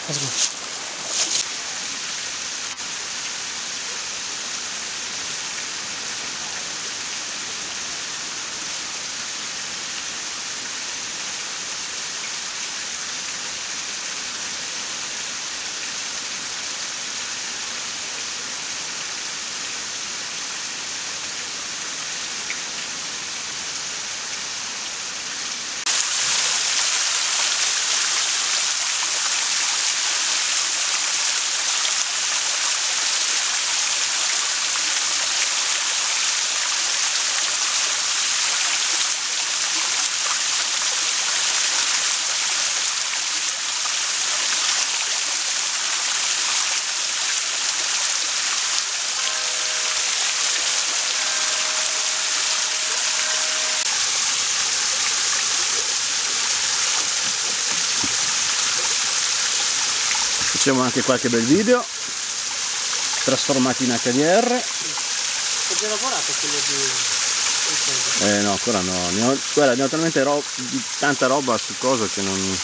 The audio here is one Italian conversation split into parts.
Let's go. Facciamo anche qualche bel video trasformati in HDR. Ho già lavorato quello di... No, ancora no. Guarda, ne ho talmente tanta roba su cosa che non...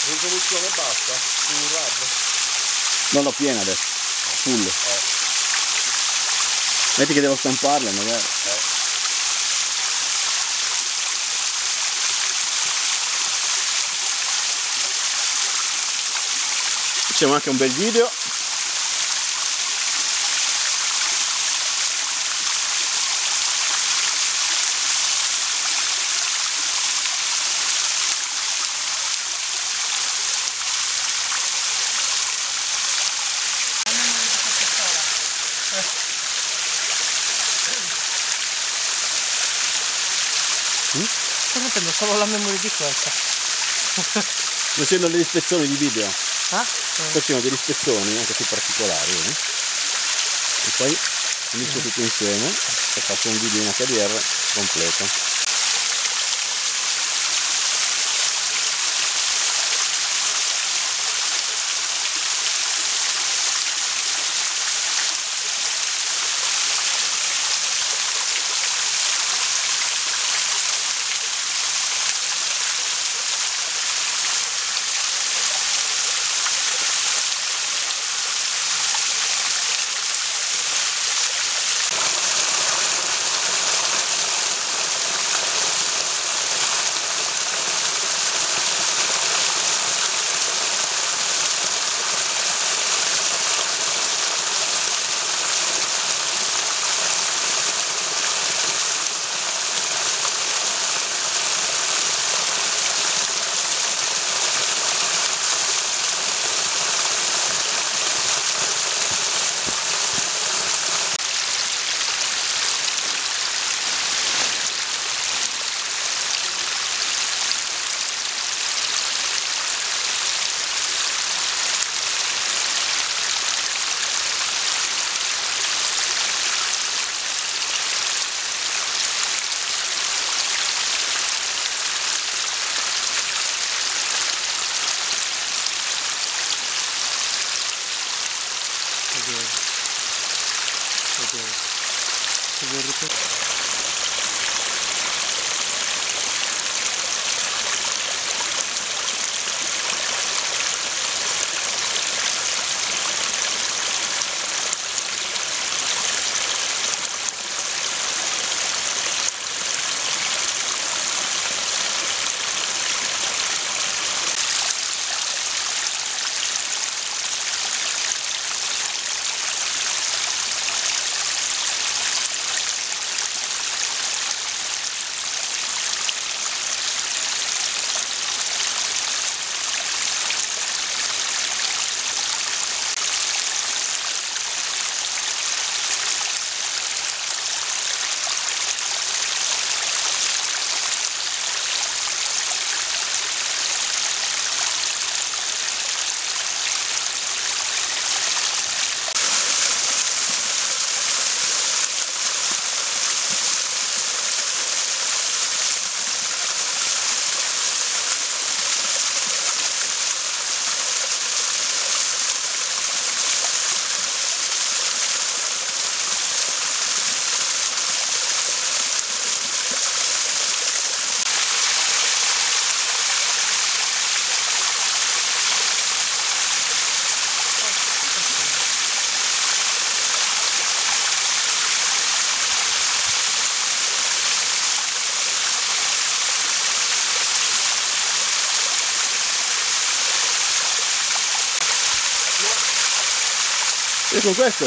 Risoluzione bassa su RAV? Non l'ho piena adesso, full. Metti che devo stamparla magari. Facciamo anche un bel video. Sto mettendo solo la memoria di questa. Facendo delle ispezioni di video. Ah? Facciamo delle ispezioni anche su particolari. E poi inizio tutto insieme e faccio un video in HDR completo. E con questo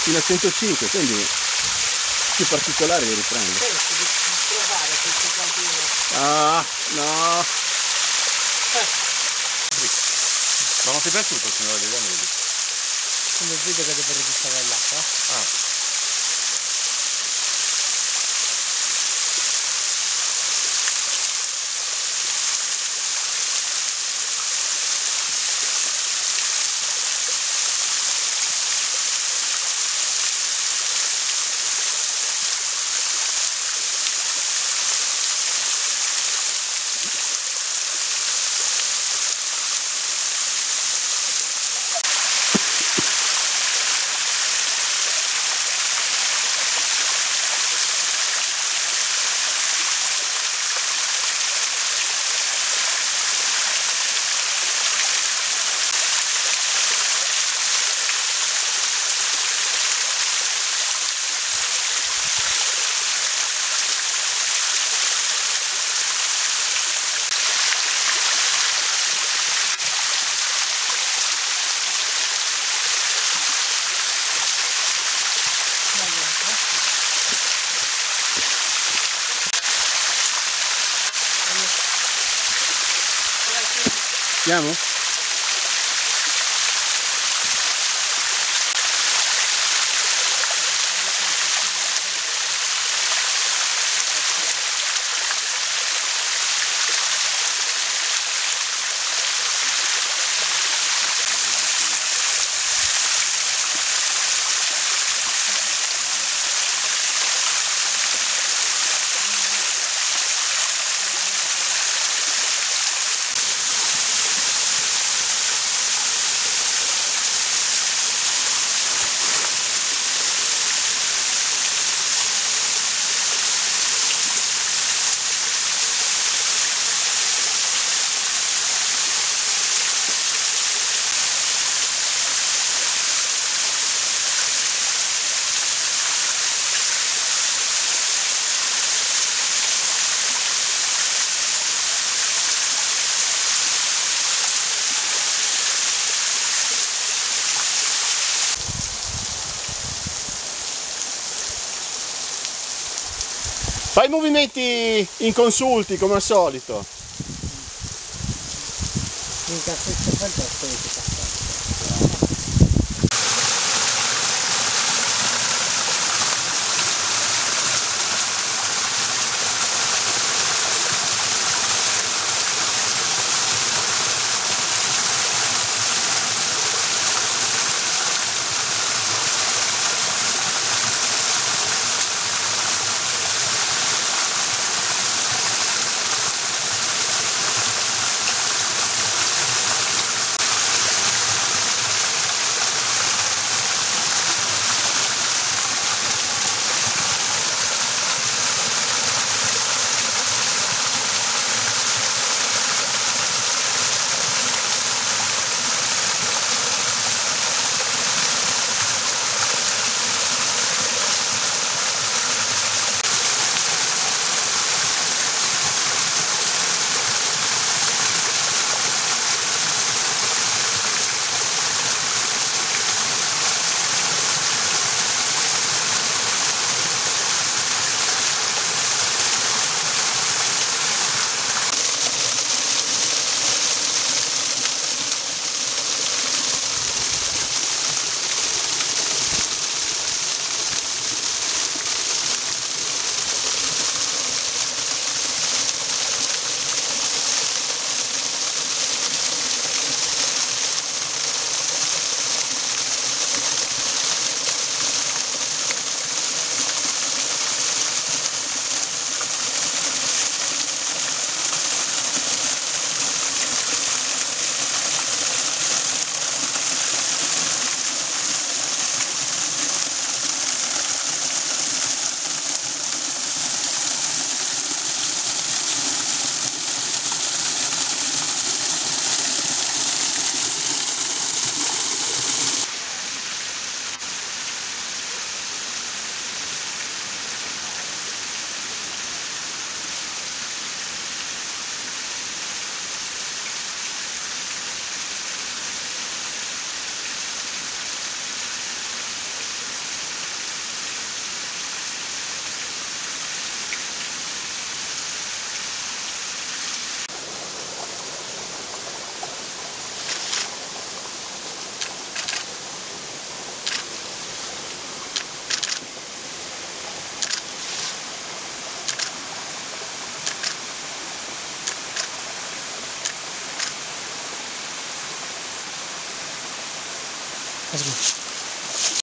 fino a 105, quindi più particolari li riprendo. Penso di provare quel 51. Ah, no! Ma non ti è piaciuto il Signore degli Anelli? Come il video che devo registrare l'acqua. Ah. Andiamo? Fai movimenti inconsulti come al solito. In cassetto fantastico. Let's go.